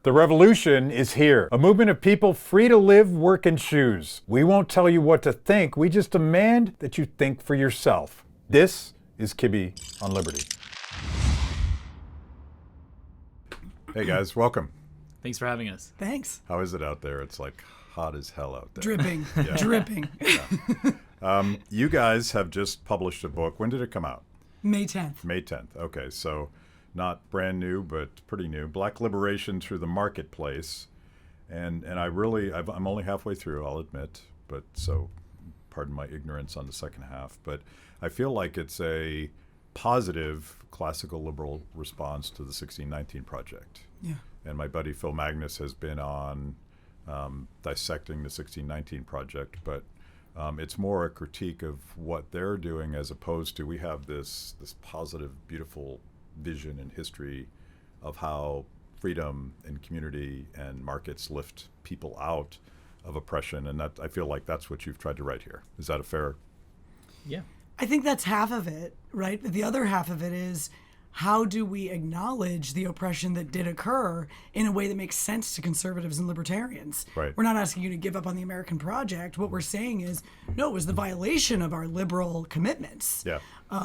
The revolution is here. A movement of people free to live, work, and choose. We won't tell you what to think. We just demand that you think for yourself. This is Kibbe on Liberty. Hey guys, welcome. Thanks for having us. Thanks. How is it out there? It's like hot as hell out there. Dripping. Dripping. Yeah. You guys have just published a book. When did it come out? May 10th. May 10th. Okay, so not brand new, but pretty new. Black Liberation Through the Marketplace. And I'm only halfway through, I'll admit, but so pardon my ignorance on the second half. But I feel like it's a positive classical liberal response to the 1619 Project. Yeah. And my buddy Phil Magnus has been on dissecting the 1619 Project, but it's more a critique of what they're doing as opposed to we have this positive, beautiful vision and history of how freedom and community and markets lift people out of oppression, and that I feel like that's what you've tried to write here. Is that a fair? Yeah. I think that's half of it, right? But the other half of it is how do we acknowledge the oppression that did occur in a way that makes sense to conservatives and libertarians? Right. We're not asking you to give up on the American project. What we're saying is, no, it was the violation of our liberal commitments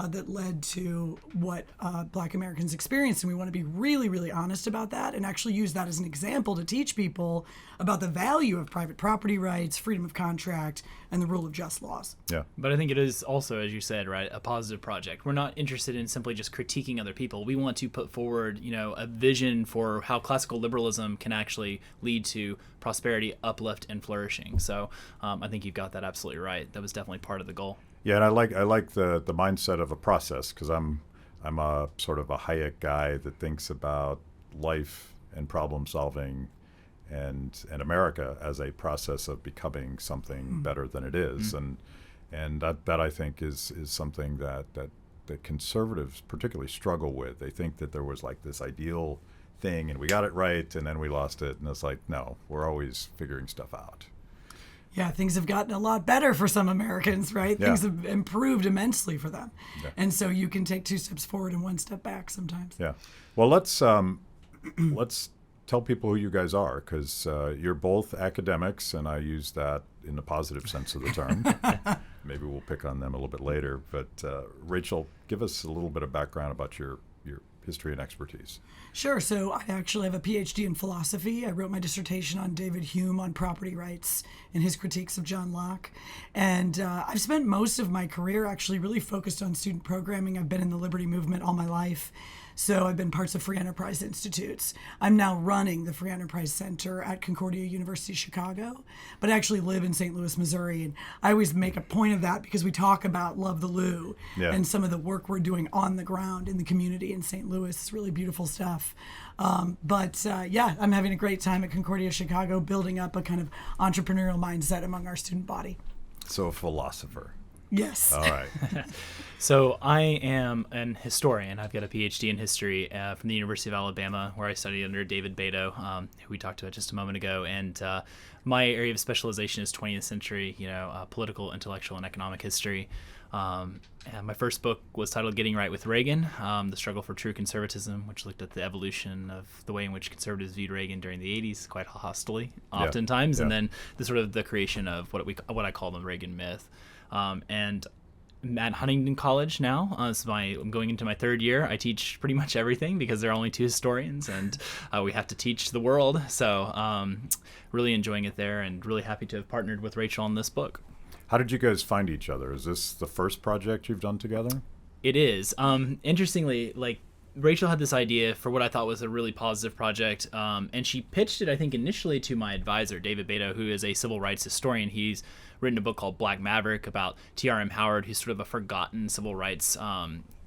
that led to what Black Americans experienced. And we want to be really, really honest about that and actually use that as an example to teach people about the value of private property rights, freedom of contract, and the rule of just laws. Yeah. But I think it is also, as you said, right, a positive project. We're not interested in simply just critiquing other people. We want to put forward, a vision for how classical liberalism can actually lead to prosperity, uplift, and flourishing. So I think you've got that absolutely right. That was definitely part of the goal. Yeah, and I like the mindset of a process because I'm a sort of a Hayek guy that thinks about life and problem solving and America as a process of becoming something better than it is, and that I think is something that conservatives particularly struggle with. They think that there was like this ideal thing and we got it right and then we lost it, and it's like, no, we're always figuring stuff out. Yeah, things have gotten a lot better for some Americans, right? Yeah. Things have improved immensely for them. Yeah. And so you can take 2 steps forward and 1 step back sometimes. Yeah. Well, let's tell people who you guys are, because you're both academics, and I use that in the positive sense of the term. Maybe we'll pick on them a little bit later. But Rachel, give us a little bit of background about your history and expertise. Sure. So I actually have a PhD in philosophy. I wrote my dissertation on David Hume on property rights and his critiques of John Locke. And I've spent most of my career actually really focused on student programming. I've been in the liberty movement all my life. So I've been parts of free enterprise institutes. I'm now running the Free Enterprise Center at Concordia University, Chicago, but I actually live in St. Louis, Missouri. And I always make a point of that because we talk about Love the Lou and some of the work we're doing on the ground in the community in St. Louis. It's really beautiful stuff. I'm having a great time at Concordia, Chicago, building up a kind of entrepreneurial mindset among our student body. So a philosopher. Yes. All right. So I am an historian. I've got a PhD in history from the University of Alabama, where I studied under David Beto, who we talked about just a moment ago. And my area of specialization is 20th century, political, intellectual, and economic history. And my first book was titled Getting Right with Reagan, The Struggle for True Conservatism, which looked at the evolution of the way in which conservatives viewed Reagan during the 80s, quite hostily, oftentimes, and then the creation of what I call the Reagan myth. And I'm at Huntington College now. I'm going into my 3rd year. I teach pretty much everything because there are only 2 historians, and we have to teach the world. So really enjoying it there, and really happy to have partnered with Rachel on this book. How did you guys find each other? Is this the first project you've done together? It is. Interestingly, Rachel had this idea for what I thought was a really positive project, and she pitched it, I think, initially to my advisor, David Beto, who is a civil rights historian. He's written a book called Black Maverick about T.R.M. Howard, who's sort of a forgotten civil rights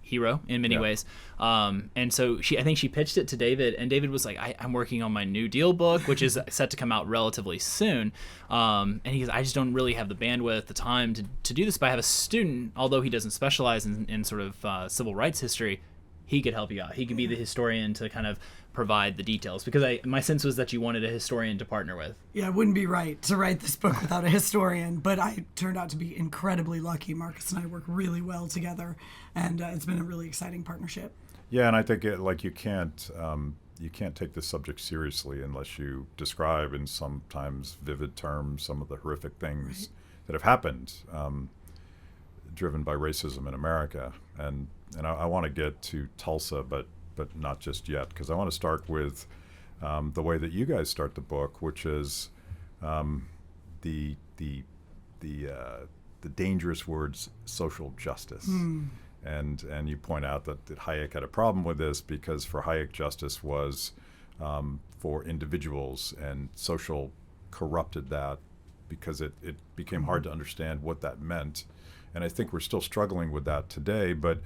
hero in many ways. And so I think she pitched it to David, and David was like, I'm working on my New Deal book, which is set to come out relatively soon. And he goes, I just don't really have the bandwidth, the time to do this, but I have a student, although he doesn't specialize in sort of civil rights history, he could help you out. He could be the historian to kind of provide the details, because my sense was that you wanted a historian to partner with. Yeah, it wouldn't be right to write this book without a historian, but I turned out to be incredibly lucky. Marcus and I work really well together, and it's been a really exciting partnership. Yeah, and I think you can't you can't take this subject seriously unless you describe in sometimes vivid terms some of the horrific things that have happened, driven by racism in America. And I want to get to Tulsa, but not just yet, because I want to start with the way that you guys start the book, which is the dangerous words social justice. And you point out that Hayek had a problem with this because for Hayek, justice was for individuals, and social corrupted that because it became hard to understand what that meant. And I think we're still struggling with that today, but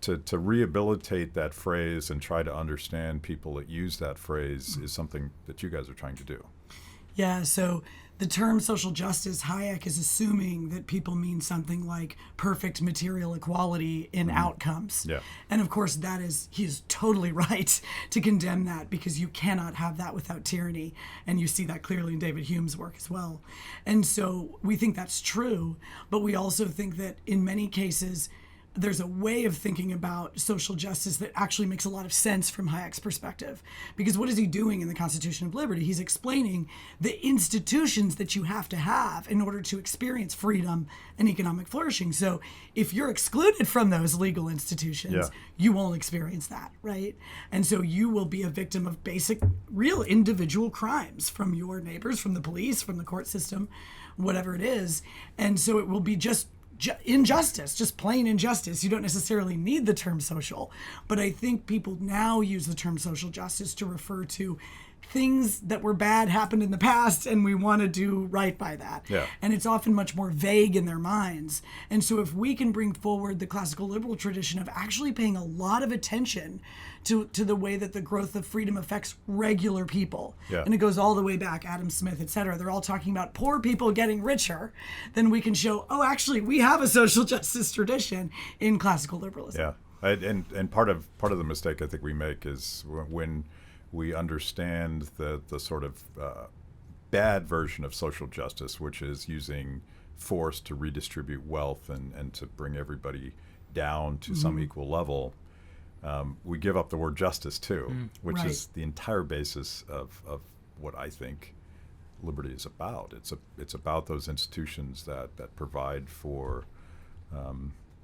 to rehabilitate that phrase and try to understand people that use that phrase is something that you guys are trying to do. Yeah, so the term social justice, Hayek is assuming that people mean something like perfect material equality in outcomes. Yeah. And of course, he's totally right to condemn that, because you cannot have that without tyranny. And you see that clearly in David Hume's work as well. And so we think that's true, but we also think that in many cases, there's a way of thinking about social justice that actually makes a lot of sense from Hayek's perspective. Because what is he doing in the Constitution of Liberty? He's explaining the institutions that you have to have in order to experience freedom and economic flourishing. So if you're excluded from those legal institutions, you won't experience that, right? And so you will be a victim of basic, real individual crimes from your neighbors, from the police, from the court system, whatever it is. And so it will be just injustice, just plain injustice. You don't necessarily need the term social, but I think people now use the term social justice to refer to things that were bad happened in the past, and we want to do right by that. Yeah. And it's often much more vague in their minds. And so if we can bring forward the classical liberal tradition of actually paying a lot of attention to the way that the growth of freedom affects regular people, and it goes all the way back, Adam Smith, et cetera, they're all talking about poor people getting richer, then we can show, oh, actually, we have a social justice tradition in classical liberalism. Yeah. And part of the mistake I think we make is when we understand the sort of bad version of social justice, which is using force to redistribute wealth and to bring everybody down to some equal level, we give up the word justice too, which is the entire basis of what I think liberty is about. It's about those institutions that provide for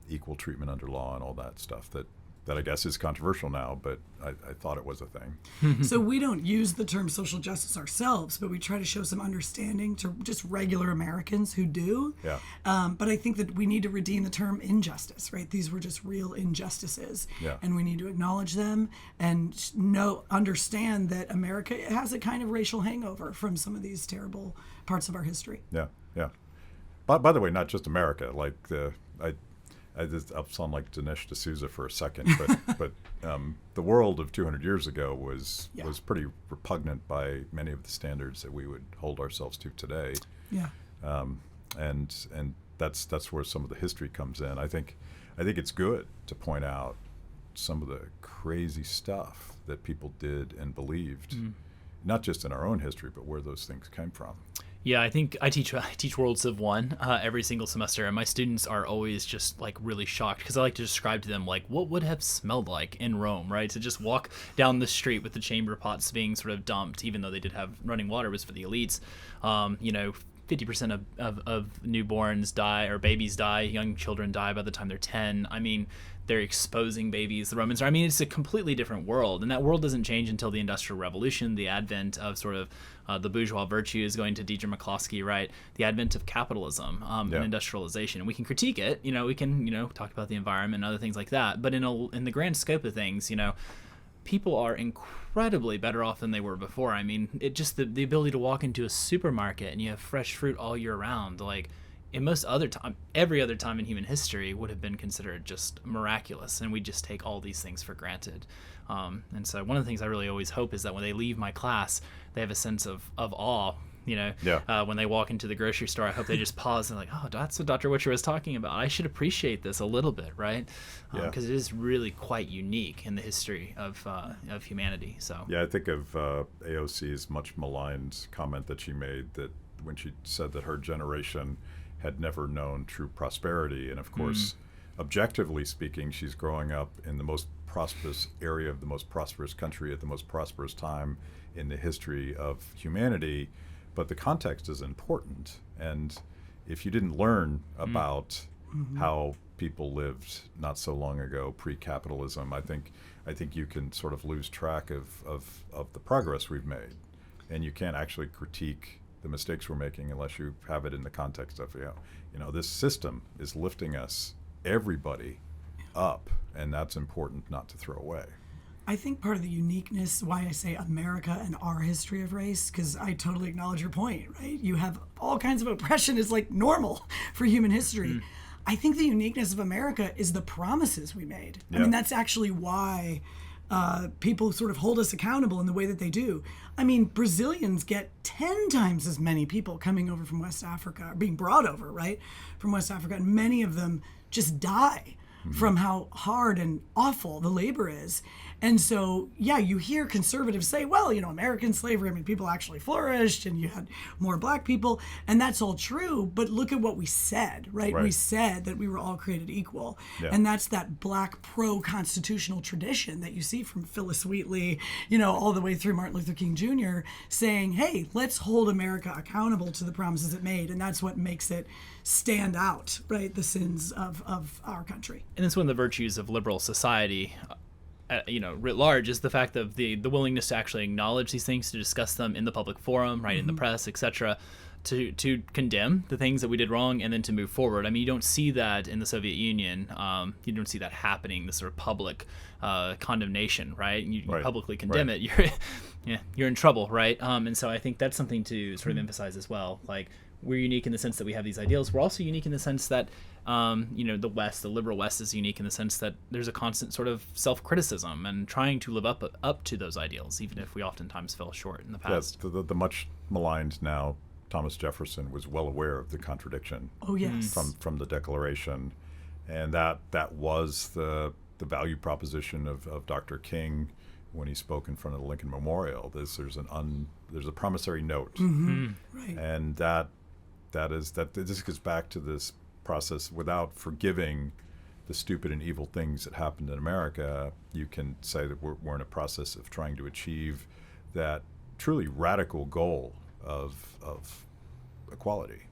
equal treatment under law and all that stuff that I guess is controversial now, but I thought it was a thing. So we don't use the term social justice ourselves, but we try to show some understanding to just regular Americans who do. Yeah. But I think that we need to redeem the term injustice, right? These were just real injustices. Yeah. And we need to acknowledge them and understand that America has a kind of racial hangover from some of these terrible parts of our history. Yeah, yeah. By the way, not just America. Like I'll sound like Dinesh D'Souza for a second, but the world of 200 years ago was pretty repugnant by many of the standards that we would hold ourselves to today. Yeah. And that's where some of the history comes in. I think it's good to point out some of the crazy stuff that people did and believed, not just in our own history, but where those things came from. Yeah, I think I teach World Civ 1 every single semester, and my students are always just like really shocked because I like to describe to them like what would have smelled like in Rome, right? To just walk down the street with the chamber pots being sort of dumped, even though they did have running water was for the elites. 50% of newborns die, or babies die, young children die by the time they're 10. I mean, they're exposing babies. The Romans are, I mean, it's a completely different world. And that world doesn't change until the Industrial Revolution, the advent of sort of the bourgeois virtues, going to Deidre McCloskey, right? The advent of capitalism and industrialization. And we can critique it. We can, talk about the environment and other things like that. But in the grand scope of things, people are incredibly better off than they were before. I mean, it just the ability to walk into a supermarket and you have fresh fruit all year round, like in every other time in human history would have been considered just miraculous, and we just take all these things for granted. And so one of the things I really always hope is that when they leave my class, they have a sense of awe. When they walk into the grocery store, I hope they just pause and like, oh, that's what Dr. Witcher was talking about. I should appreciate this a little bit, right? Because it is really quite unique in the history of humanity. So yeah, I think of AOC's much maligned comment that she made, that when she said that her generation had never known true prosperity, and of course, objectively speaking, she's growing up in the most prosperous area of the most prosperous country at the most prosperous time in the history of humanity. But the context is important. And if you didn't learn about how people lived not so long ago, pre-capitalism, I think you can sort of lose track of the progress we've made. And you can't actually critique the mistakes we're making unless you have it in the context of, this system is lifting us, everybody, up, and that's important not to throw away. I think part of the uniqueness, why I say America and our history of race, because I totally acknowledge your point, right? You have all kinds of oppression is like normal for human history. I think the uniqueness of America is the promises we made. I mean, that's actually why people sort of hold us accountable in the way that they do. I mean, Brazilians get 10 times as many people coming over from West Africa, or being brought over, right, from West Africa, and many of them just die from how hard and awful the labor is. And so, you hear conservatives say, well, American slavery, I mean, people actually flourished and you had more black people. And that's all true. But look at what we said, right? We said that we were all created equal. Yeah. And that's that black pro-constitutional tradition that you see from Phyllis Wheatley, all the way through Martin Luther King Jr. saying, hey, let's hold America accountable to the promises it made. And that's what makes it stand out, right? The sins of our country. And it's one of the virtues of liberal society, writ large, is the fact of the willingness to actually acknowledge these things, to discuss them in the public forum, right, in the press, etc., to condemn the things that we did wrong, and then to move forward. I mean, you don't see that in the Soviet Union. You don't see that happening, this sort of public condemnation, right? You publicly condemn it, you're in trouble, right? And so I think that's something to sort of emphasize as well. Like, we're unique in the sense that we have these ideals. We're also unique in the sense that, the West, the liberal West, is unique in the sense that there's a constant sort of self-criticism and trying to live up to those ideals, even if we oftentimes fell short in the past. Yeah, the much maligned now Thomas Jefferson was well aware of the contradiction. Oh yes. From the Declaration, and that was the value proposition of Dr. King when he spoke in front of the Lincoln Memorial. There's a promissory note, right, and this goes back to this process. Without forgiving the stupid and evil things that happened in America, you can say that we're in a process of trying to achieve that truly radical goal of equality,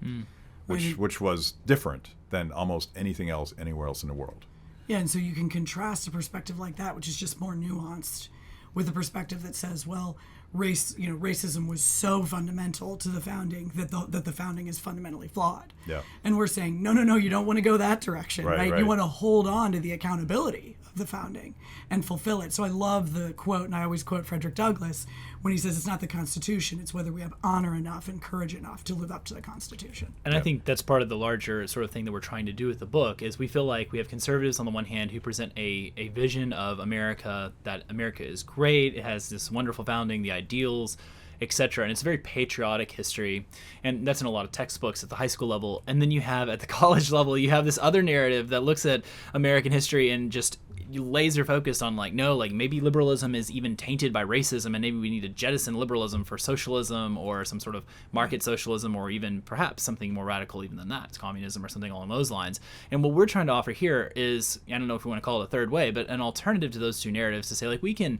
which was different than almost anything else anywhere else in the world. Yeah, and so you can contrast a perspective like that, which is just more nuanced, with a perspective that says, well, racism was so fundamental to the founding that the founding is fundamentally flawed. Yeah. And we're saying, no, you don't want to go that direction, right? You want to hold on to the accountability of the founding and fulfill it. So I love the quote, and I always quote Frederick Douglass when he says it's not the Constitution, it's whether we have honor enough and courage enough to live up to the Constitution. And I think that's part of the larger sort of thing that we're trying to do with the book, is we feel like we have conservatives on the one hand who present a vision of America, that America is great, it has this wonderful founding, the ideals, etc. And it's a very patriotic history, and that's in a lot of textbooks at the high school level. And then you have at the college level, you have this other narrative that looks at American history and just laser focused on maybe liberalism is even tainted by racism, and maybe we need to jettison liberalism for socialism or some sort of market socialism, or even perhaps something more radical even than that, it's communism or something along those lines. And what we're trying to offer here is, I don't know if we want to call it a third way, but an alternative to those two narratives, to say we can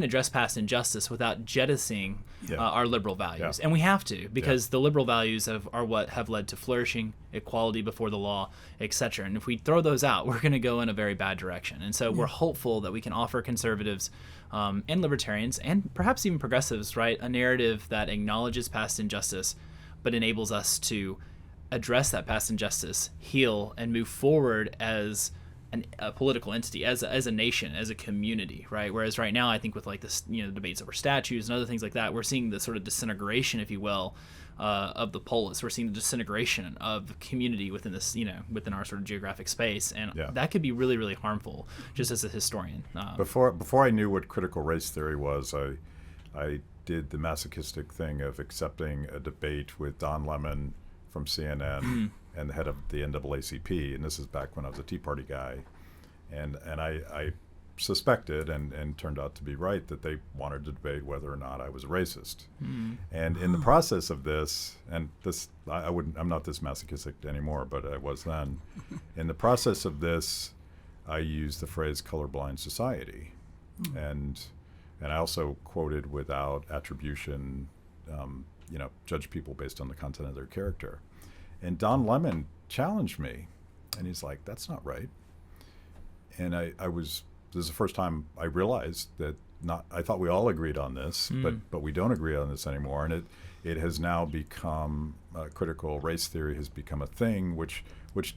address past injustice without jettisoning our liberal values. And we have to, because the liberal values are what have led to flourishing, equality before the law, etc. And if we throw those out, we're going to go in a very bad direction. And so we're hopeful that we can offer conservatives and libertarians, and perhaps even progressives, right, a narrative that acknowledges past injustice, but enables us to address that past injustice, heal, and move forward as a political entity, as a nation, as a community, right? Whereas right now, I think with this, debates over statues and other things like that, we're seeing the sort of disintegration, if you will, of the polis. We're seeing the disintegration of the community within this, within our sort of geographic space, and that could be really, really harmful. Just as a historian, before I knew what critical race theory was, I did the masochistic thing of accepting a debate with Don Lemon from CNN and the head of the NAACP, and this is back when I was a Tea Party guy, and I suspected and turned out to be right that they wanted to debate whether or not I was a racist. And in the process of this, and this I'm not this masochistic anymore, but I was then. In the process of this, I use the phrase colorblind society. And I also quoted without attribution, judge people based on the content of their character. And Don Lemon challenged me, and he's like, that's not right. And this is the first time I realized that I thought we all agreed on this, but we don't agree on this anymore. And it has now become, critical race theory has become a thing, which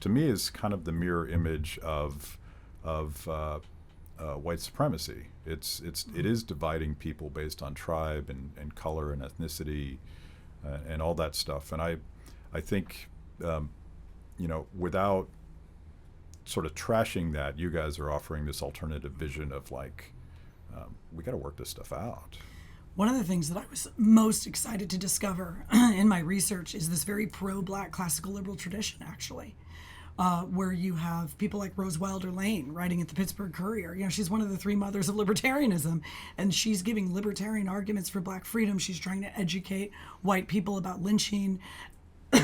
to me is kind of the mirror image of white supremacy. It is dividing people based on tribe and color and ethnicity, and all that stuff. And I think, without sort of trashing that, you guys are offering this alternative vision of like, we got to work this stuff out. One of the things that I was most excited to discover in my research is this very pro-Black classical liberal tradition, actually, where you have people like Rose Wilder Lane writing at the Pittsburgh Courier. She's one of the three mothers of libertarianism, and she's giving libertarian arguments for Black freedom. She's trying to educate white people about lynching.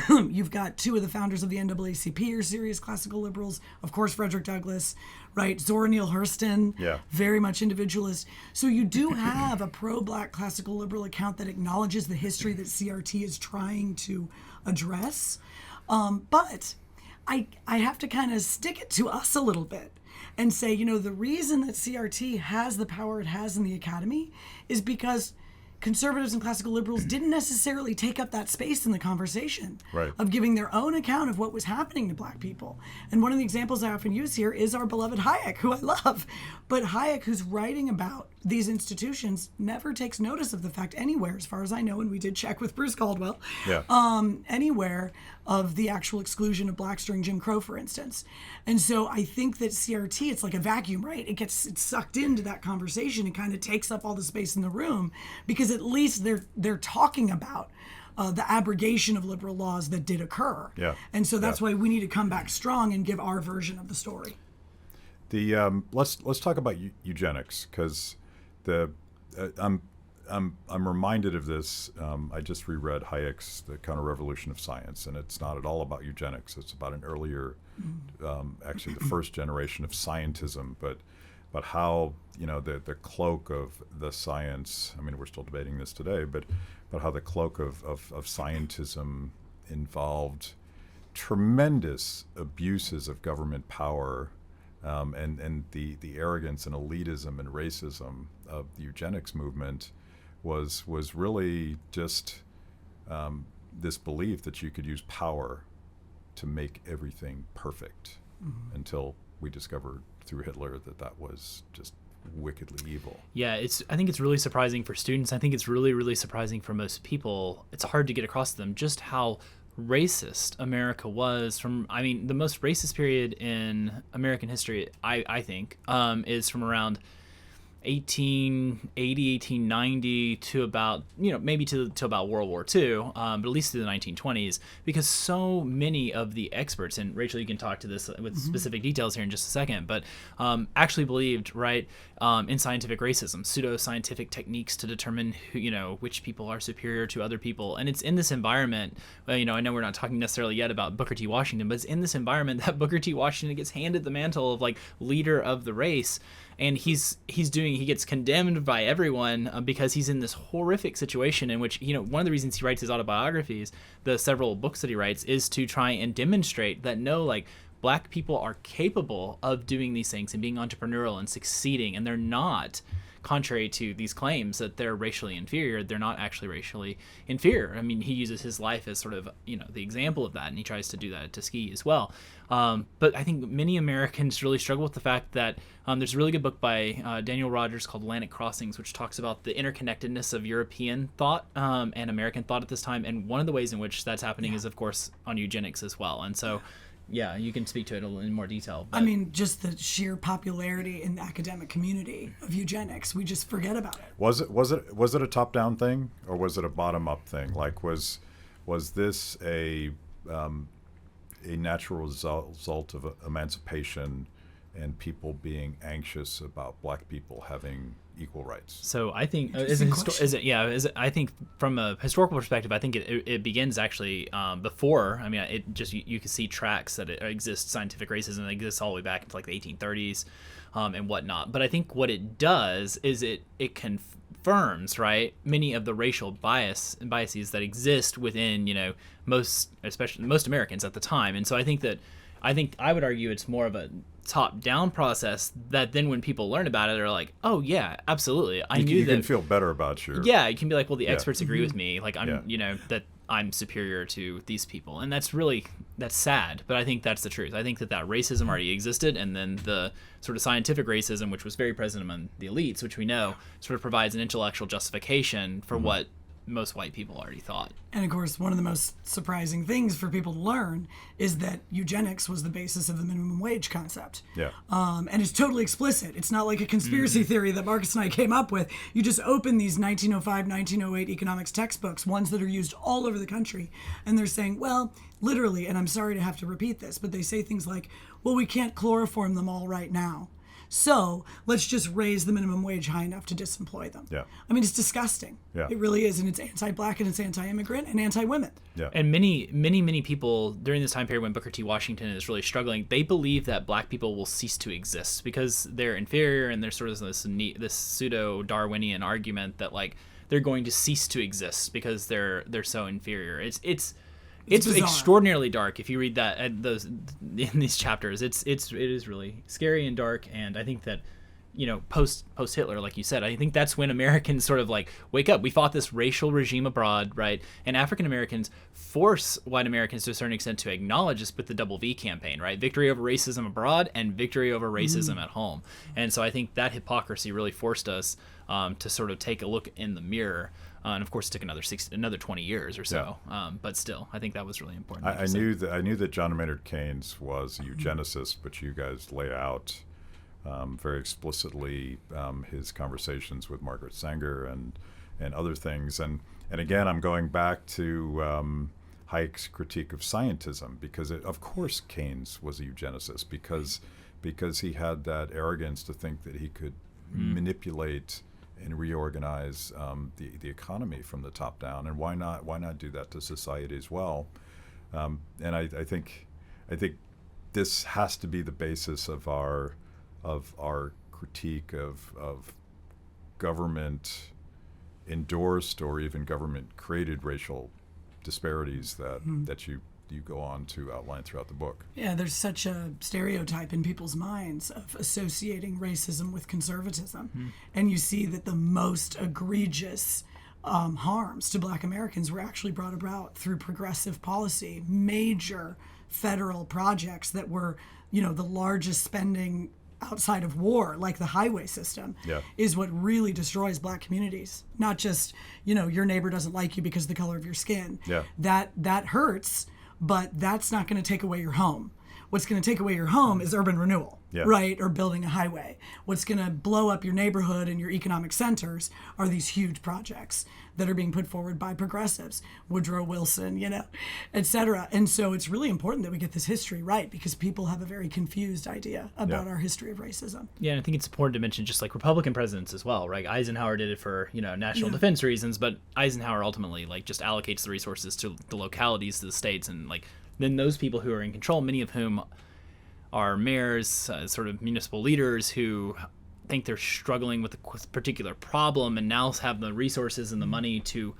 You've got two of the founders of the NAACP are serious classical liberals. Of course, Frederick Douglass, right? Zora Neale Hurston, very much individualist. So you do have a pro-Black classical liberal account that acknowledges the history that CRT is trying to address. But I have to kind of stick it to us a little bit and say, the reason that CRT has the power it has in the academy is because conservatives and classical liberals didn't necessarily take up that space in the conversation of giving their own account of what was happening to Black people. And one of the examples I often use here is our beloved Hayek, who I love. But Hayek, who's writing about these institutions, never takes notice of the fact anywhere, as far as I know, and we did check with Bruce Caldwell, anywhere of the actual exclusion of Blacks during Jim Crow, for instance. And so I think that CRT, it's like a vacuum, right? It's sucked into that conversation and kind of takes up all the space in the room, because at least they're talking about the abrogation of liberal laws that did occur. And so that's why we need to come back strong and give our version of the story. Let's talk about eugenics, because I'm reminded of this. I just reread Hayek's The Counter-Revolution of Science, and it's not at all about eugenics. It's about an earlier, actually the first generation of scientism, but how the cloak of the science. I mean, we're still debating this today, but how the cloak of scientism involved tremendous abuses of government power. And the arrogance and elitism and racism of the eugenics movement was really just this belief that you could use power to make everything perfect, until we discovered through Hitler that was just wickedly evil. Yeah, I think it's really surprising for students. I think it's really, really surprising for most people. It's hard to get across to them just how racist America was the most racist period in American history, I think, is from around 1880, 1890 to about, maybe to about World War II, but at least through the 1920s, because so many of the experts, and Rachel, you can talk to this with specific details here in just a second, but actually believed, in scientific racism, pseudo-scientific techniques to determine which people are superior to other people. And it's in this environment, I know we're not talking necessarily yet about Booker T. Washington, but it's in this environment that Booker T. Washington gets handed the mantle of leader of the race. And he gets condemned by everyone because he's in this horrific situation in which, one of the reasons he writes his autobiographies, the several books that he writes, is to try and demonstrate that Black people are capable of doing these things and being entrepreneurial and succeeding, and they're not, contrary to these claims that they're racially inferior, they're not actually racially inferior. I mean, he uses his life as sort of, the example of that, and he tries to do that at Tuskegee as well. But I think many Americans really struggle with the fact that there's a really good book by Daniel Rogers called Atlantic Crossings, which talks about the interconnectedness of European thought and American thought at this time. And one of the ways in which that's happening is, of course, on eugenics as well. And so, yeah, you can speak to it in more detail. But just the sheer popularity in the academic community of eugenics, we just forget about it. Was it a top-down thing, or was it a bottom-up thing? Was this a natural result of emancipation and people being anxious about Black people having equal rights? So I think I think from a historical perspective, I think it begins actually before. I mean, it just you can see tracks that it exists, scientific racism that exists all the way back into like the 1830s and whatnot. But I think what it does is it confirms, right, many of the racial biases that exist within most Americans at the time. And so I think I would argue it's more of a top-down process that then when people learn about it, they're like, oh yeah, absolutely. You can feel better about your... Yeah, you can be like, well, the experts agree with me. Like I'm, Yeah. that I'm superior to these people. And that's sad, but I think that's the truth. I think that racism already existed, and then the sort of scientific racism, which was very present among the elites, which we know sort of provides an intellectual justification for what most white people already thought. And of course, one of the most surprising things for people to learn is that eugenics was the basis of the minimum wage concept. Yeah. And it's totally explicit. It's not like a conspiracy theory that Marcus and I came up with. You just open these 1905, 1908 economics textbooks, ones that are used all over the country, and they're saying, well, literally, and I'm sorry to have to repeat this, but they say things like, well, we can't chloroform them all right now, so let's just raise the minimum wage high enough to disemploy them. Yeah. I mean, it's disgusting. Yeah. It really is, and it's anti-black and it's anti-immigrant and anti-women. Yeah. And many people during this time period when Booker T. Washington is really struggling, they believe that black people will cease to exist because they're inferior, and there's sort of this pseudo-Darwinian argument that like they're going to cease to exist because they're so inferior. It's extraordinarily dark if you read that in these chapters. It is really scary and dark, and I think that post Hitler, like you said, I think that's when Americans sort of like wake up. We fought this racial regime abroad, right? And African Americans force white Americans to a certain extent to acknowledge this with the Double V campaign, right? Victory over racism abroad and victory over racism at home. And so I think that hypocrisy really forced us to sort of take a look in the mirror. And of course, it took another 20 years or so. Yeah. But still, I think that was really important. I knew that John Maynard Keynes was a eugenicist, but you guys lay out very explicitly his conversations with Margaret Sanger and other things. And again, I'm going back to Hayek's critique of scientism, because of course Keynes was a eugenicist because he had that arrogance to think that he could manipulate and reorganize the economy from the top down, and why not do that to society as well? And I think this has to be the basis of our critique of government endorsed or even government created racial disparities that you go on to outline throughout the book. Yeah, there's such a stereotype in people's minds of associating racism with conservatism. And you see that the most egregious harms to black Americans were actually brought about through progressive policy, major federal projects that were, the largest spending outside of war, like the highway system, is what really destroys black communities. Not just, your neighbor doesn't like you because of the color of your skin. Yeah. That hurts, but that's not going to take away your home. What's going to take away your home is urban renewal, right? Or building a highway. What's going to blow up your neighborhood and your economic centers are these huge projects that are being put forward by progressives, Woodrow Wilson, et cetera. And so it's really important that we get this history right, because people have a very confused idea about our history of racism. Yeah, and I think it's important to mention just like Republican presidents as well, right? Eisenhower did it for, national defense reasons, but Eisenhower ultimately like just allocates the resources to the localities, to the states, and like then those people who are in control, many of whom are mayors, sort of municipal leaders who think they're struggling with a particular problem and now have the resources and the money to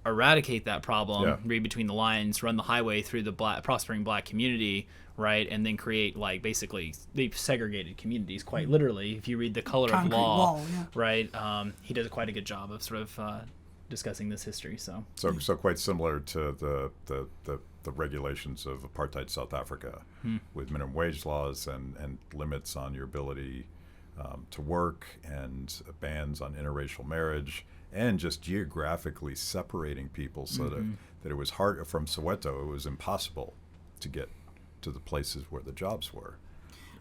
eradicate that problem, read between the lines, run the highway through the prospering black community, right, and then create like basically they've segregated communities quite literally. If you read The Color Concrete of Law, wall, right, he does quite a good job of sort of discussing this history. So quite similar to the regulations of apartheid South Africa, with minimum wage laws and limits on your ability to work, and bans on interracial marriage, and just geographically separating people so that it was hard. From Soweto, it was impossible to get to the places where the jobs were.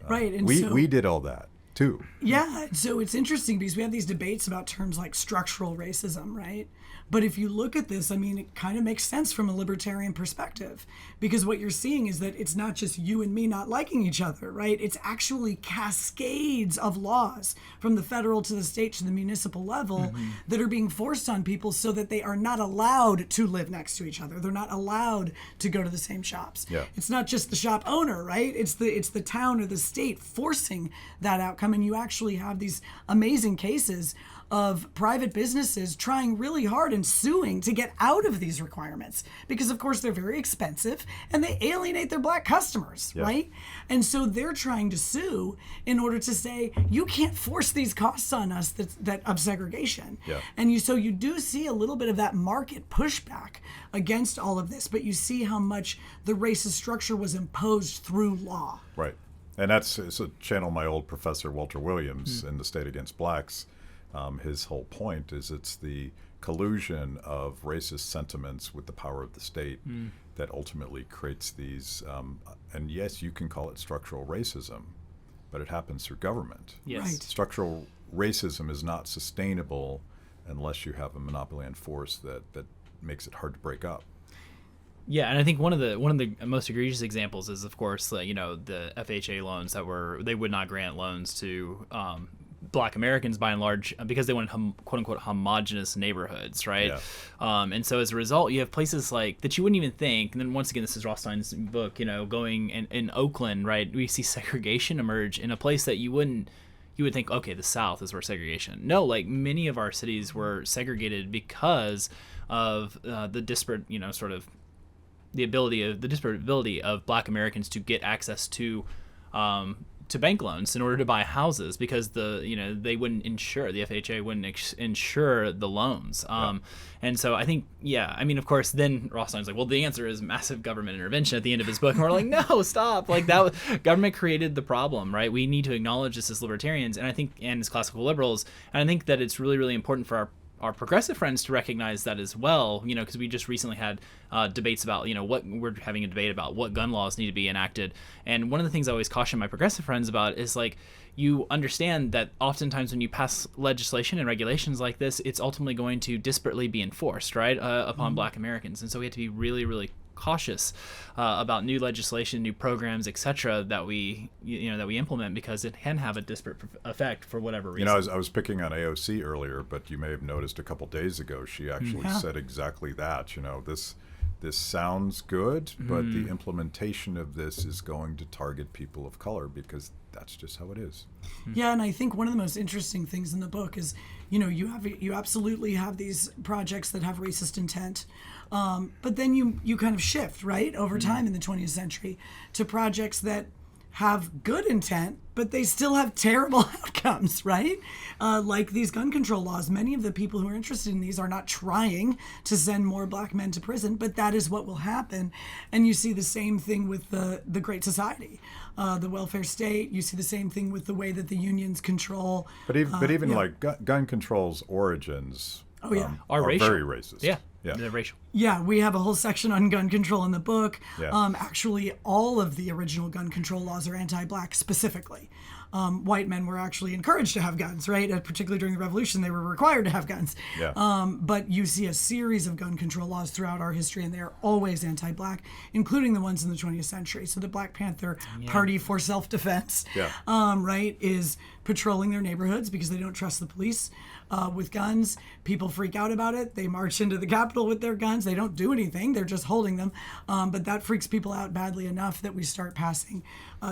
Right. And we did all that too. Yeah, so it's interesting because we have these debates about terms like structural racism, right? But if you look at this, I mean, it kind of makes sense from a libertarian perspective, because what you're seeing is that it's not just you and me not liking each other, right? It's actually cascades of laws from the federal to the state to the municipal level that are being forced on people so that they are not allowed to live next to each other. They're not allowed to go to the same shops. Yeah. It's not just the shop owner, right? It's the town or the state forcing that outcome. And you actually have these amazing cases of private businesses trying really hard and suing to get out of these requirements because, of course, they're very expensive and they alienate their black customers, right? And so they're trying to sue in order to say, you can't force these costs on us that of segregation. And so you do see a little bit of that market pushback against all of this, but you see how much the racist structure was imposed through law. Right. And that's to channel my old professor, Walter Williams, in The State Against Blacks. His whole point is it's the collusion of racist sentiments with the power of the state that ultimately creates these, and yes, you can call it structural racism, but it happens through government. Yes. Right. Structural racism is not sustainable unless you have a monopoly on force that makes it hard to break up. Yeah, and I think one of the most egregious examples is, of course, the FHA loans they would not grant loans to Black Americans by and large because they wanted quote unquote homogenous neighborhoods, right? And so as a result, you have places like that you wouldn't even think. And then once again, this is Rothstein's book. Going in Oakland, right? We see segregation emerge in a place that you would think, okay, the South is where segregation. No, like many of our cities were segregated because of the disparate, sort of the disparate ability of Black Americans to get access to bank loans in order to buy houses because they wouldn't insure, the FHA wouldn't insure the loans. And so I think, of course, then Rothstein's like, well, the answer is massive government intervention at the end of his book. And we're like, no, stop. Like government created the problem, right? We need to acknowledge this as libertarians and as classical liberals. And I think that it's really, really important for our progressive friends to recognize that as well, because we just recently had debates about, we're having a debate about what gun laws need to be enacted. And one of the things I always caution my progressive friends about is like, you understand that oftentimes when you pass legislation and regulations like this, it's ultimately going to disparately be enforced, right, upon Black Americans. And so we have to be really, really cautious about new legislation, new programs, etc. that we implement because it can have a disparate effect for whatever reason. I was picking on AOC earlier, but you may have noticed a couple days ago she actually said exactly that. This sounds good, but the implementation of this is going to target people of color because that's just how it is. Yeah, and I think one of the most interesting things in the book is, you absolutely have these projects that have racist intent, but then you kind of shift, right, over time in the 20th century to projects that have good intent, but they still have terrible outcomes, right? Like these gun control laws. Many of the people who are interested in these are not trying to send more Black men to prison, but that is what will happen. And you see the same thing with the Great Society, the welfare state. You see the same thing with the way that the unions control. But even like gun control's origins are racial. very racist. Yeah, they're racial. Yeah, we have a whole section on gun control in the book. Yeah. Actually, all of the original gun control laws are anti-Black specifically. White men were actually encouraged to have guns, right? Particularly during the Revolution, they were required to have guns. Yeah. But you see a series of gun control laws throughout our history, and they are always anti-Black, including the ones in the 20th century. So the Black Panther Party for Self-Defense, right, is patrolling their neighborhoods because they don't trust the police with guns. People freak out about it. They march into the Capitol with their guns. They don't do anything. They're just holding them. But that freaks people out badly enough that we start passing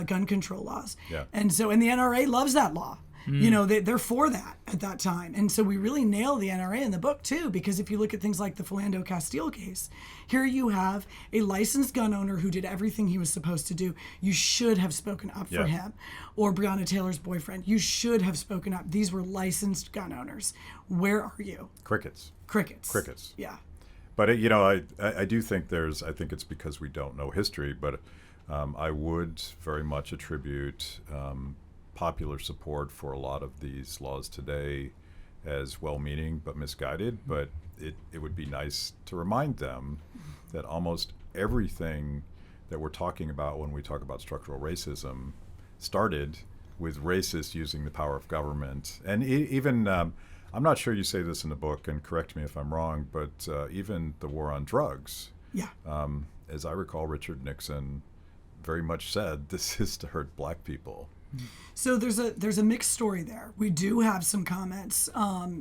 gun control laws. Yeah. And the NRA loves that law. They're for that at that time. And so we really nail the NRA in the book too, because if you look at things like the Philando Castile case, here you have a licensed gun owner who did everything he was supposed to do. You should have spoken up for him. Or Breonna Taylor's boyfriend. You should have spoken up. These were licensed gun owners. Where are you? Crickets. Yeah. But I do think I think it's because we don't know history, but I would very much attribute popular support for a lot of these laws today as well-meaning but misguided. But it would be nice to remind them that almost everything that we're talking about when we talk about structural racism started with racists using the power of government, and even I'm not sure you say this in the book, and correct me if I'm wrong, but even the war on drugs. Yeah. As I recall, Richard Nixon very much said this is to hurt black people. So there's a mixed story there. We do have some comments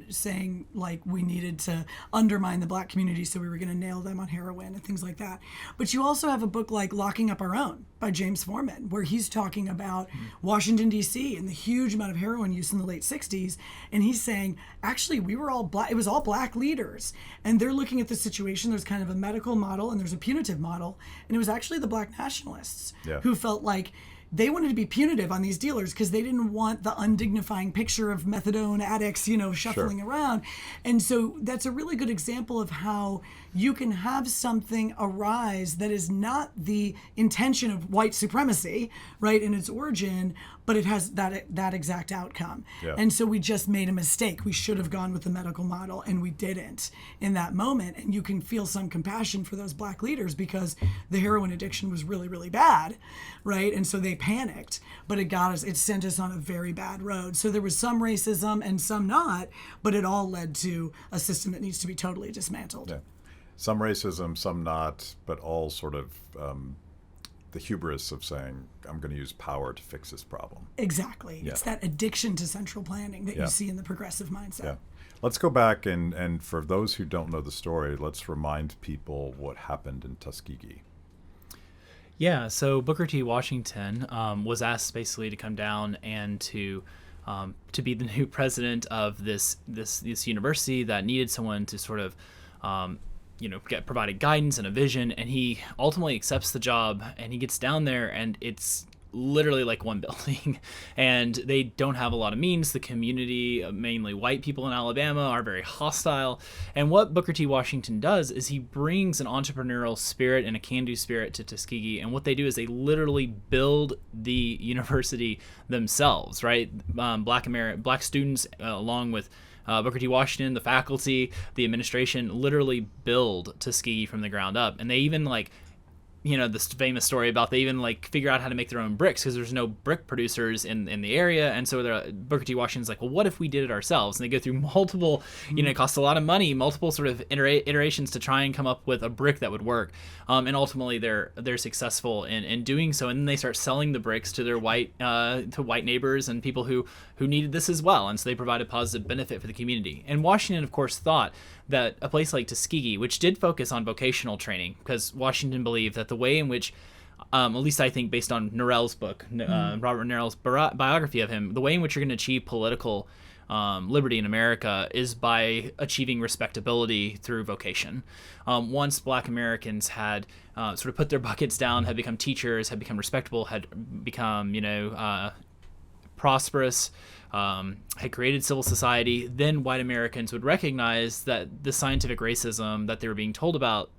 saying like we needed to undermine the black community, so we were going to nail them on heroin and things like that. But you also have a book like Locking Up Our Own by James Forman, where he's talking about Washington, D.C. and the huge amount of heroin use in the late 60s. And he's saying, actually, we were all black. It was all black leaders. And they're looking at the situation. There's kind of a medical model and there's a punitive model. And it was actually the black nationalists who felt like they wanted to be punitive on these dealers because they didn't want the undignifying picture of methadone addicts, shuffling around. And so that's a really good example of how you can have something arise that is not the intention of white supremacy, right, in its origin, but it has that exact outcome. Yeah. And so we just made a mistake. We should have gone with the medical model, and we didn't in that moment. And you can feel some compassion for those black leaders because the heroin addiction was really, really bad, right? And so they panicked, but it sent us on a very bad road. So there was some racism and some not, but it all led to a system that needs to be totally dismantled. Yeah. Some racism, some not, but all sort of the hubris of saying, I'm going to use power to fix this problem. Exactly. Yeah. It's that addiction to central planning that you see in the progressive mindset. Yeah. Let's go back and for those who don't know the story, let's remind people what happened in Tuskegee. Yeah, so Booker T. Washington was asked basically to come down and to be the new president of this university that needed someone to sort of provided guidance and a vision, and he ultimately accepts the job, and he gets down there, and it's literally like one building, and they don't have a lot of means. The community, mainly white people in Alabama, are very hostile, and what Booker T. Washington does is he brings an entrepreneurial spirit and a can-do spirit to Tuskegee, and what they do is they literally build the university themselves, right? Black students, along with Booker T. Washington, the faculty, the administration, literally build Tuskegee from the ground up. And they even this famous story about they even figure out how to make their own bricks because there's no brick producers in the area. And so Booker T. Washington's like, well, what if we did it ourselves? And they go through multiple, it costs a lot of money, multiple sort of iterations to try and come up with a brick that would work. And ultimately they're successful in doing so. And then they start selling the bricks to their white neighbors and people who needed this as well. And so they provide a positive benefit for the community. And Washington, of course, thought that a place like Tuskegee, which did focus on vocational training, because Washington believed that the way in which, at least I think based on Norell's book, Robert Norell's biography of him, the way in which you're going to achieve political liberty in America is by achieving respectability through vocation. Once Black Americans had sort of put their buckets down, had become teachers, had become respectable, had become, prosperous, had created civil society, then white Americans would recognize that the scientific racism that they were being told about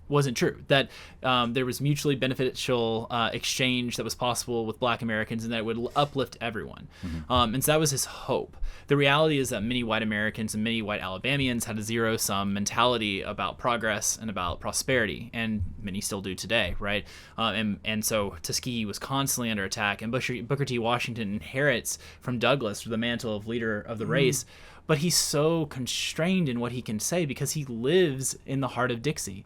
wasn't true, that there was mutually beneficial exchange that was possible with Black Americans and that it would uplift everyone. And so that was his hope. The reality is that many white Americans and many white Alabamians had a zero-sum mentality about progress and about prosperity, and many still do today, right? And so Tuskegee was constantly under attack, and Booker T. Washington inherits from Douglas the mantle of leader of the race, but he's so constrained in what he can say because he lives in the heart of Dixie.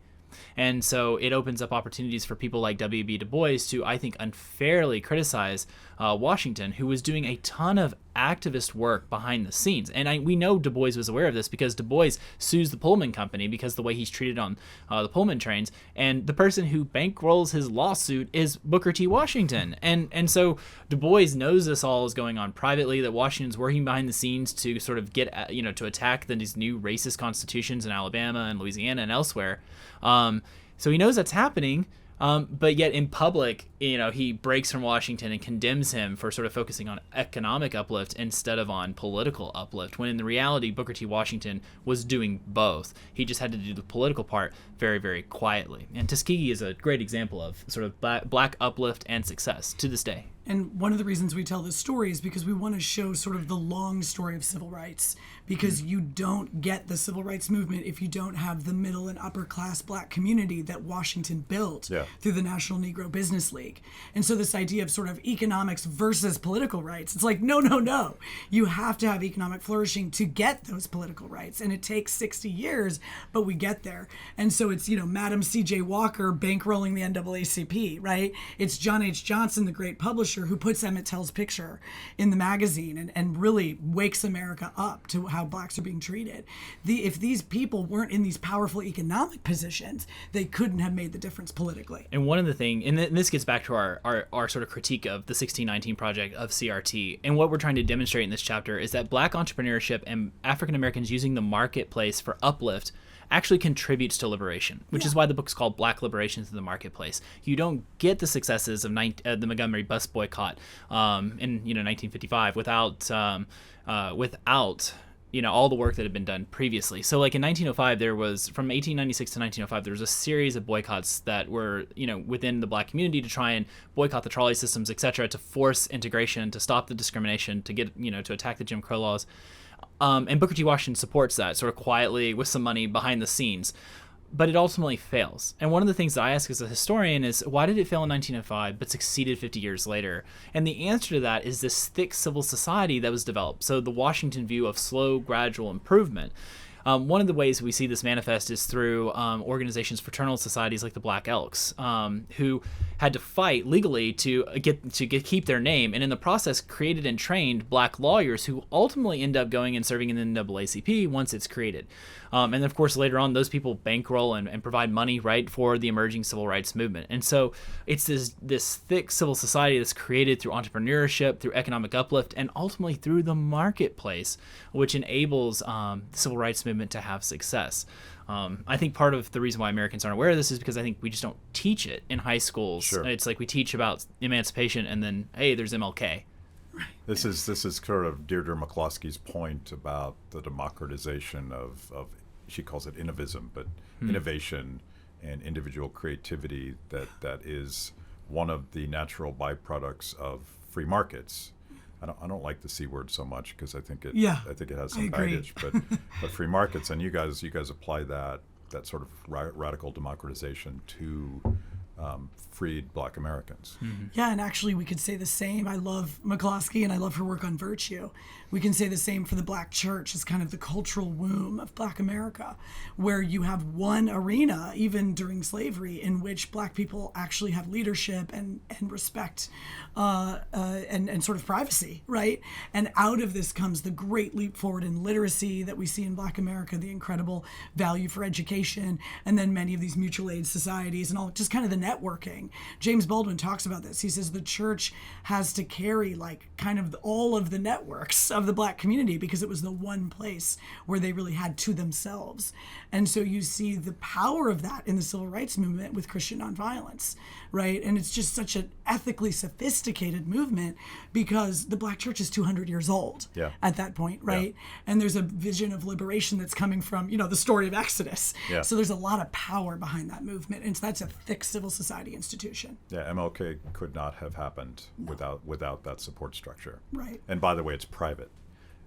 And so it opens up opportunities for people like W.B. Du Bois to, I think, unfairly criticize Washington, who was doing a ton of activist work behind the scenes. And we know Du Bois was aware of this because Du Bois sues the Pullman company because the way he's treated on the Pullman trains. And the person who bankrolls his lawsuit is Booker T. Washington. And so Du Bois knows this all is going on privately, that Washington's working behind the scenes to sort of get, to attack these new racist constitutions in Alabama and Louisiana and elsewhere. So he knows that's happening, but yet in public, he breaks from Washington and condemns him for sort of focusing on economic uplift instead of on political uplift, when in the reality, Booker T. Washington was doing both. He just had to do the political part very, very quietly. And Tuskegee is a great example of sort of black uplift and success to this day. And one of the reasons we tell this story is because we want to show sort of the long story of civil rights, because you don't get the civil rights movement if you don't have the middle and upper class black community that Washington built through the National Negro Business League. And so this idea of sort of economics versus political rights, it's like, no, no, no. You have to have economic flourishing to get those political rights. And it takes 60 years, but we get there. And so it's, Madam C.J. Walker bankrolling the NAACP, right? It's John H. Johnson, the great publisher, who puts Emmett Till's picture in the magazine and really wakes America up to how blacks are being treated. If these people weren't in these powerful economic positions, they couldn't have made the difference politically. And one of the things, and this gets back to our sort of critique of the 1619 project of CRT, and what we're trying to demonstrate in this chapter is that black entrepreneurship and African Americans using the marketplace for uplift actually contributes to liberation, which is why the book's called Black Liberations in the Marketplace. You don't get the successes of the Montgomery bus boycott in 1955 without all the work that had been done previously. So like in 1905, there was, from 1896 to 1905, there was a series of boycotts that were, within the black community to try and boycott the trolley systems, et cetera, to force integration, to stop the discrimination, to get, to attack the Jim Crow laws. And Booker T. Washington supports that sort of quietly with some money behind the scenes. But it ultimately fails. And one of the things that I ask as a historian is, why did it fail in 1905 but succeeded 50 years later? And the answer to that is this thick civil society that was developed. So the Washington view of slow, gradual improvement. One of the ways we see this manifest is through organizations, fraternal societies like the Black Elks, who had to fight legally to keep their name, and in the process created and trained black lawyers who ultimately end up going and serving in the NAACP once it's created. And of course, later on, those people bankroll and provide money, right, for the emerging civil rights movement. And so it's this thick civil society that's created through entrepreneurship, through economic uplift, and ultimately through the marketplace, which enables the civil rights movement to have success. I think part of the reason why Americans aren't aware of this is because I think we just don't teach it in high schools. Sure. It's like we teach about emancipation and then, hey, there's MLK. This is sort of Deirdre McCloskey's point about the democratization of she calls it innovism, but innovation and individual creativity that is one of the natural byproducts of free markets. I don't like the C word so much because I think it has some baggage, but free markets, and you guys apply that sort of radical democratization to freed black Americans. Mm-hmm. Yeah, and actually we could say the same. I love McCloskey and I love her work on virtue. We can say the same for the black church as kind of the cultural womb of black America, where you have one arena, even during slavery, in which black people actually have leadership and respect and sort of privacy, right? And out of this comes the great leap forward in literacy that we see in black America, the incredible value for education, and then many of these mutual aid societies and all, just kind of the networking. James Baldwin talks about this. He says the church has to carry like kind of all of the networks of the black community because it was the one place where they really had to themselves. And so you see the power of that in the civil rights movement with Christian nonviolence, right? And it's just such an ethically sophisticated movement because the black church is 200 years old at that point, right? Yeah. And there's a vision of liberation that's coming from, the story of Exodus. Yeah. So there's a lot of power behind that movement. And so that's a thick civil society institution. Yeah, MLK could not have happened without that support structure. Right. And by the way, it's private.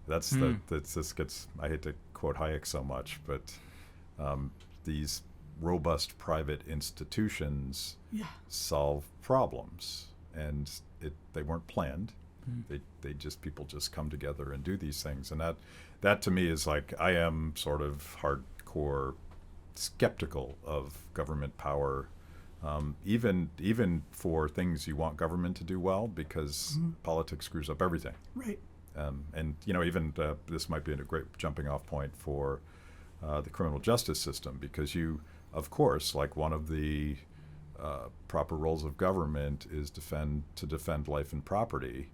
This gets, I hate to quote Hayek so much, but these robust private institutions solve problems, and they weren't planned. People just come together and do these things, and that to me is like, I am sort of hardcore skeptical of government power, even for things you want government to do well, because politics screws up everything. Right. And even this might be a great jumping off point for the criminal justice system, because of course, like one of the proper roles of government is to defend life and property,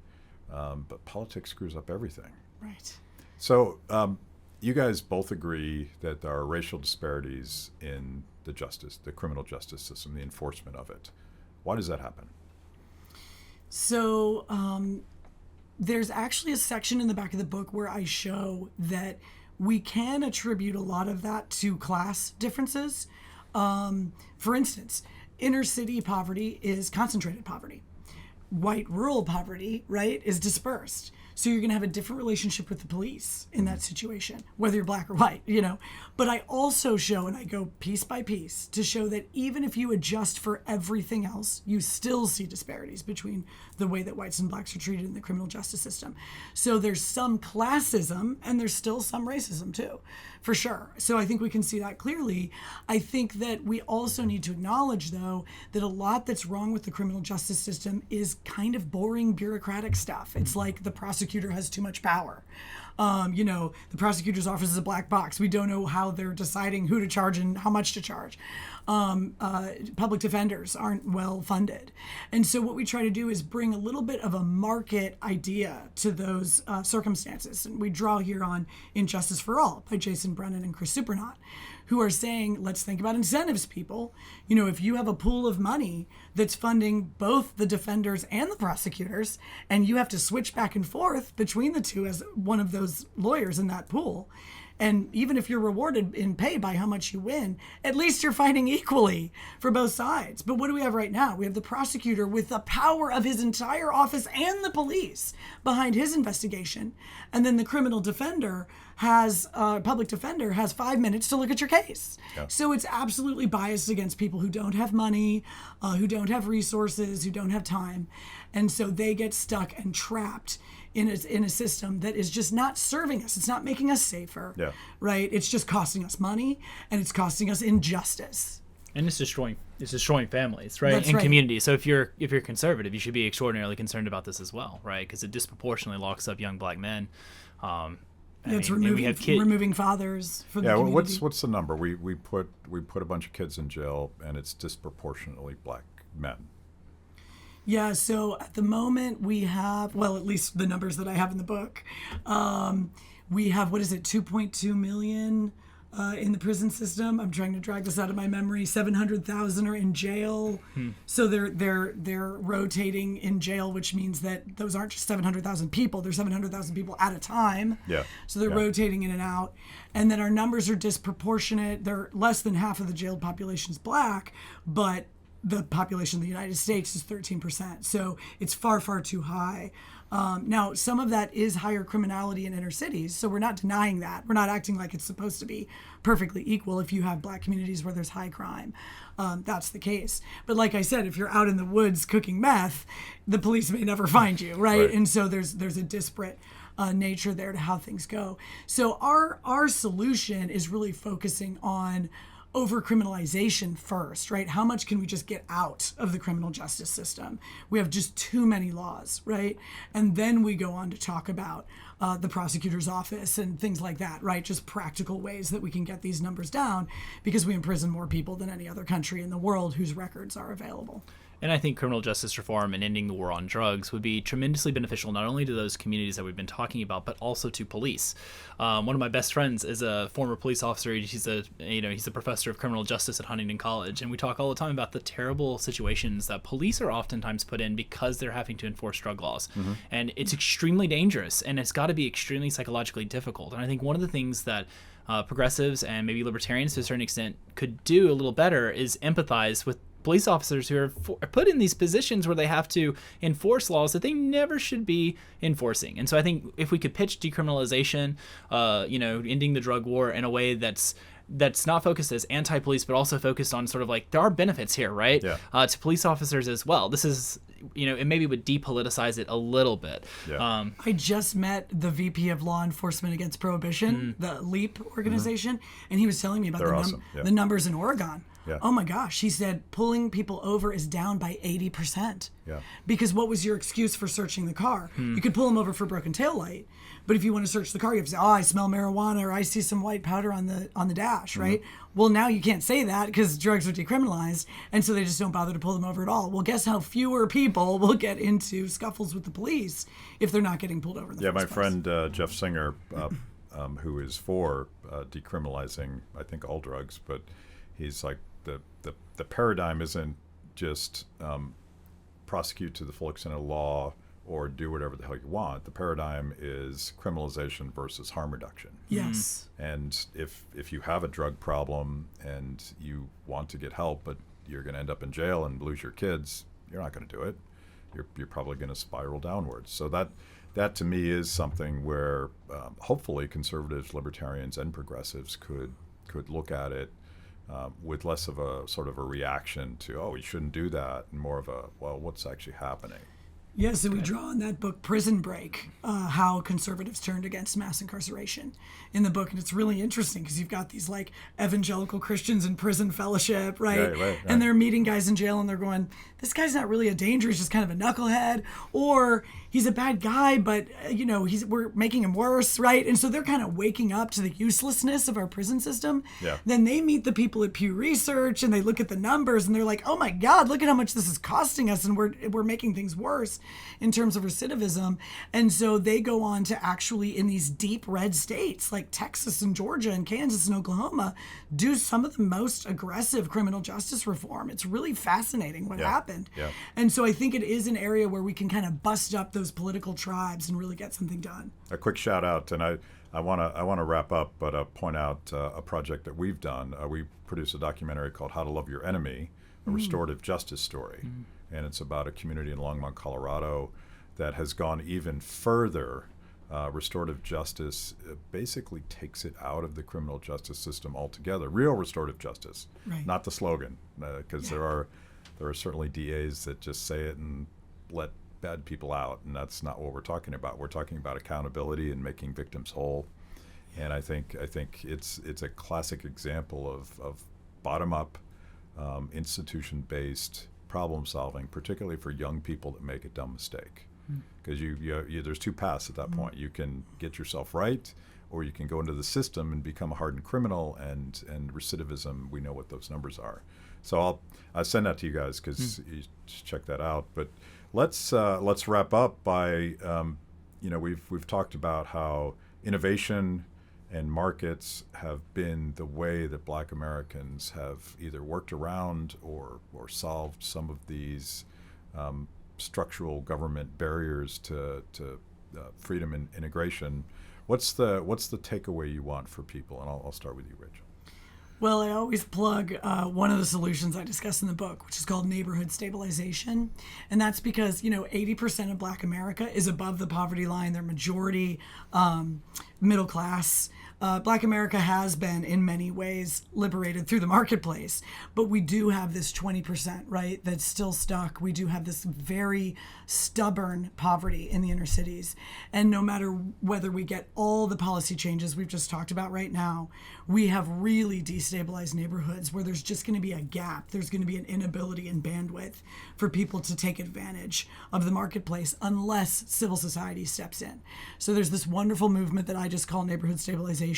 but politics screws up everything. Right. So you guys both agree that there are racial disparities in the criminal justice system, the enforcement of it. Why does that happen? So there's actually a section in the back of the book where I show that we can attribute a lot of that to class differences. For instance, inner city poverty is concentrated poverty. white rural poverty, right, is dispersed. So you're going to have a different relationship with the police in that situation, whether you're black or white, But I also show, and I go piece by piece, to show that even if you adjust for everything else, you still see disparities between the way that whites and blacks are treated in the criminal justice system. So there's some classism, and there's still some racism too, for sure. So I think we can see that clearly. I think that we also need to acknowledge, though, that a lot that's wrong with the criminal justice system is kind of boring bureaucratic stuff. It's like the prosecutor has too much power. The prosecutor's office is a black box. We don't know how they're deciding who to charge and how much to charge. Public defenders aren't well funded. And so what we try to do is bring a little bit of a market idea to those circumstances. And we draw here on Injustice for All by Jason Brennan and Chris Supernaut, who are saying, let's think about incentives, people. If you have a pool of money that's funding both the defenders and the prosecutors, and you have to switch back and forth between the two as one of those lawyers in that pool, and even if you're rewarded in pay by how much you win, at least you're fighting equally for both sides. But what do we have right now? We have the prosecutor with the power of his entire office and the police behind his investigation. And then the criminal defender public defender has 5 minutes to look at your case. Yeah. So it's absolutely biased against people who don't have money, who don't have resources, who don't have time. And so they get stuck and trapped in a system that is just not serving us. It's not making us safer, right? It's just costing us money, and it's costing us injustice. And it's destroying families, right? That's and right. communities. So if you're conservative, you should be extraordinarily concerned about this as well, right? Because it disproportionately locks up young black men. It's removing fathers from the community. What's the number? We put a bunch of kids in jail, and it's disproportionately black men. Yeah, so at the moment we have, well, at least the numbers that I have in the book, we have, 2.2 million in the prison system. I'm trying to drag this out of my memory. 700,000 are in jail. So they're rotating in jail, which means that those aren't just 700,000 people. They're 700,000 people at a time. Yeah. So they're rotating in and out. And then our numbers are disproportionate. They're less than half of the jailed population is black, but the population of the United States is 13%. So it's far, far too high. Now, some of that is higher criminality in inner cities, so we're not denying that. We're not acting like it's supposed to be perfectly equal if you have black communities where there's high crime. That's the case. But like I said, if you're out in the woods cooking meth, the police may never find you, right? And so there's a disparate nature there to how things go. So our solution is really focusing on over-criminalization first, right? How much can we just get out of the criminal justice system? We have just too many laws, right? And then we go on to talk about the prosecutor's office and things like that, right? Just practical ways that we can get these numbers down, because we imprison more people than any other country in the world whose records are available. And I think criminal justice reform and ending the war on drugs would be tremendously beneficial not only to those communities that we've been talking about, but also to police. One of my best friends is a former police officer. He's a professor of criminal justice at Huntington College, and we talk all the time about the terrible situations that police are oftentimes put in because they're having to enforce drug laws. And it's extremely dangerous, and it's got to be extremely psychologically difficult. And I think one of the things that progressives and maybe libertarians to a certain extent could do a little better is empathize with police officers who are put in these positions where they have to enforce laws that they never should be enforcing. And so I think if we could pitch decriminalization, ending the drug war in a way that's not focused as anti-police, but also focused on sort of like there are benefits here, right? Yeah. To police officers as well. This is, it maybe would depoliticize it a little bit. Yeah. I just met the VP of Law Enforcement Against Prohibition, the LEAP organization, and he was telling me about the numbers in Oregon. Yeah. Oh my gosh, he said pulling people over is down by 80%. Yeah. Because what was your excuse for searching the car? You could pull them over for broken taillight, but if you want to search the car, you have to say, "Oh, I smell marijuana," or "I see some white powder on the dash," right? Well, now you can't say that because drugs are decriminalized, and so they just don't bother to pull them over at all. Well, guess how fewer people will get into scuffles with the police if they're not getting pulled over in the first my place. friend Jeff Singer, who is for decriminalizing, I think, all drugs, but he's like, the paradigm isn't just prosecute to the full extent of law or do whatever the hell you want. The paradigm is criminalization versus harm reduction. Yes. And if you have a drug problem and you want to get help, but you're going to end up in jail and lose your kids, you're not going to do it. you're probably going to spiral downwards. So that to me is something where hopefully conservatives, libertarians, and progressives could look at it with less of a sort of a reaction to, oh, we shouldn't do that, and more of a, well, what's actually happening? Yeah, so we draw on that book, Prison Break, how conservatives turned against mass incarceration in the book. And it's really interesting because you've got these like evangelical Christians in prison fellowship, right? Right. And they're meeting guys in jail and they're going, this guy's not really a danger, he's just kind of a knucklehead. Or he's a bad guy, but we're making him worse, right? And so they're kind of waking up to the uselessness of our prison system. Yeah. Then they meet the people at Pew Research and they look at the numbers and they're like, oh my God, look at how much this is costing us, and we're making things worse in terms of recidivism. And so they go on to actually, in these deep red states like Texas and Georgia and Kansas and Oklahoma, do some of the most aggressive criminal justice reform. It's really fascinating what happened. Yeah. And so I think it is an area where we can kind of bust up those political tribes and really get something done. A quick shout out, and I want to wrap up, but point out a project that we've done. We produced a documentary called How to Love Your Enemy, a restorative justice story. And it's about a community in Longmont, Colorado that has gone even further. Restorative justice basically takes it out of the criminal justice system altogether. Real restorative justice, Right. not the slogan, because there are certainly DAs that just say it and let bad people out, and that's not what we're talking about. We're talking about accountability and making victims whole. And I think it's a classic example of bottom-up, institution-based problem solving, particularly for young people that make a dumb mistake. Because there's two paths at that point. You can get yourself right, or you can go into the system and become a hardened criminal. And recidivism, we know what those numbers are. So I'll send that to you guys because you just check that out. But let's wrap up by we've talked about how innovation and markets have been the way that Black Americans have either worked around or solved some of these structural government barriers to freedom and integration. What's the takeaway you want for people? And I'll start with you, Rachel. Well, I always plug one of the solutions I discuss in the book, which is called neighborhood stabilization. And that's because, 80% of Black America is above the poverty line. They're majority middle class. Black America has been, in many ways, liberated through the marketplace. But we do have this 20%, right, that's still stuck. We do have this very stubborn poverty in the inner cities. And no matter whether we get all the policy changes we've just talked about right now, we have really destabilized neighborhoods where there's just going to be a gap. There's going to be an inability in bandwidth for people to take advantage of the marketplace unless civil society steps in. So there's this wonderful movement that I just call neighborhood stabilization.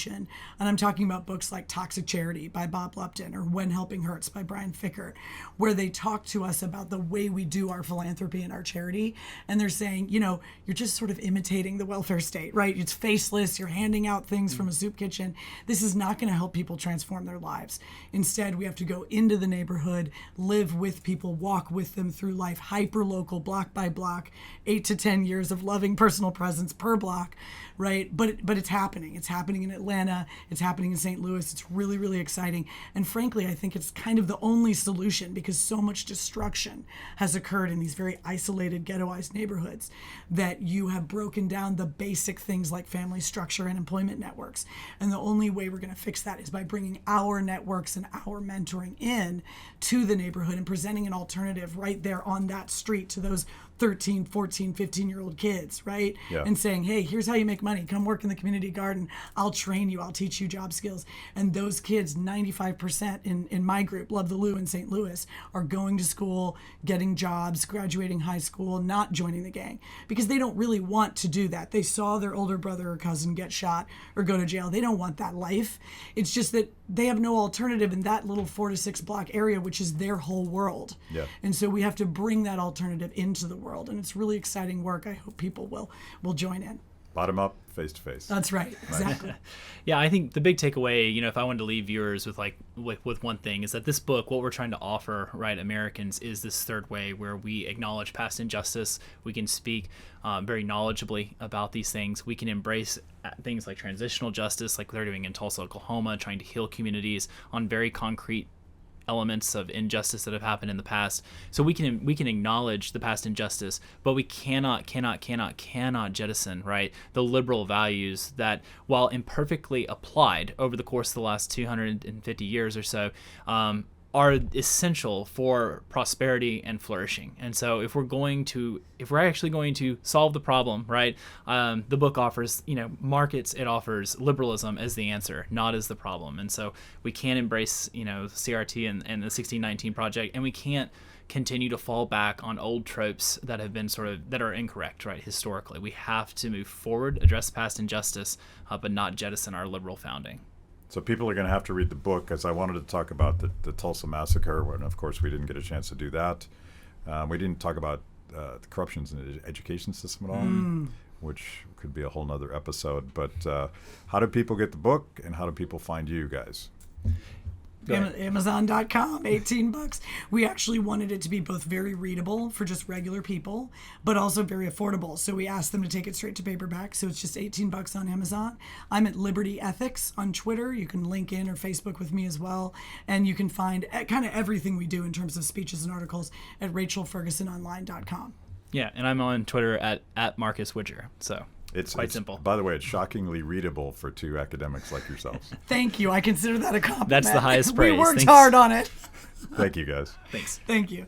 And I'm talking about books like Toxic Charity by Bob Lupton or When Helping Hurts by Brian Fickert, where they talk to us about the way we do our philanthropy and our charity. And they're saying, you're just sort of imitating the welfare state, right? It's faceless. You're handing out things from a soup kitchen. This is not going to help people transform their lives. Instead, we have to go into the neighborhood, live with people, walk with them through life, hyper-local, block by block, 8 to 10 years of loving personal presence per block, right? But it's happening. It's happening in Atlanta. It's happening in St. Louis. It's really, really exciting. And frankly, I think it's kind of the only solution because so much destruction has occurred in these very isolated, ghettoized neighborhoods that you have broken down the basic things like family structure and employment networks. And the only way we're going to fix that is by bringing our networks and our mentoring in to the neighborhood and presenting an alternative right there on that street to those 13, 14, 15-year-old kids, right? Yeah. And saying, hey, here's how you make money. Come work in the community garden. I'll train you. I'll teach you job skills. And those kids, 95% in my group, Love the Lou in St. Louis, are going to school, getting jobs, graduating high school, not joining the gang because they don't really want to do that. They saw their older brother or cousin get shot or go to jail. They don't want that life. It's just that they have no alternative in that little 4 to 6 block area, which is their whole world. Yeah. And so we have to bring that alternative into the world. And it's really exciting work. I hope people will join in. Bottom up, face to face. That's right. Exactly. Yeah, I think the big takeaway, if I wanted to leave viewers with with one thing, is that this book, what we're trying to offer, right, Americans, is this third way where we acknowledge past injustice. We can speak very knowledgeably about these things. We can embrace things like transitional justice, like they're doing in Tulsa, Oklahoma, trying to heal communities on very concrete elements of injustice that have happened in the past. So we can acknowledge the past injustice, but we cannot jettison, right, the liberal values that, while imperfectly applied over the course of the last 250 years or so, are essential for prosperity and flourishing. And so if we're actually going to solve the problem, right, the book offers, markets, it offers liberalism as the answer, not as the problem. And so we can't embrace, CRT and the 1619 Project, and we can't continue to fall back on old tropes that have been that are incorrect, right, historically. We have to move forward, address past injustice, but not jettison our liberal founding. So people are going to have to read the book, because I wanted to talk about the Tulsa Massacre, and of course we didn't get a chance to do that. We didn't talk about the corruptions in the education system at all, which could be a whole nother episode. But how do people get the book, and how do people find you guys? Amazon.com, $18. We actually wanted it to be both very readable for just regular people, but also very affordable. So we asked them to take it straight to paperback. So it's just $18 on Amazon. I'm at Liberty Ethics on Twitter. You can link in or Facebook with me as well. And you can find kind of everything we do in terms of speeches and articles at RachelFergusonOnline.com. Yeah, and I'm on Twitter at Marcus Witcher. So it's quite simple. By the way, it's shockingly readable for two academics like yourselves. Thank you. I consider that a compliment. That's the highest praise. We worked hard on it. Thank you, guys. Thanks. Thank you.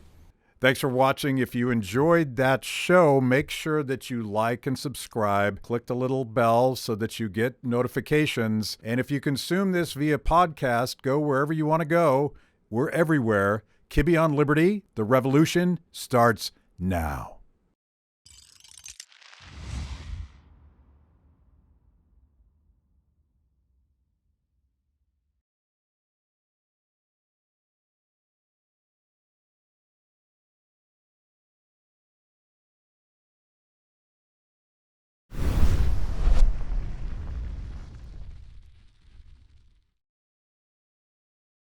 Thanks for watching. If you enjoyed that show, make sure that you like and subscribe. Click the little bell so that you get notifications. And if you consume this via podcast, go wherever you want to go. We're everywhere. Kibbe on Liberty. The revolution starts now.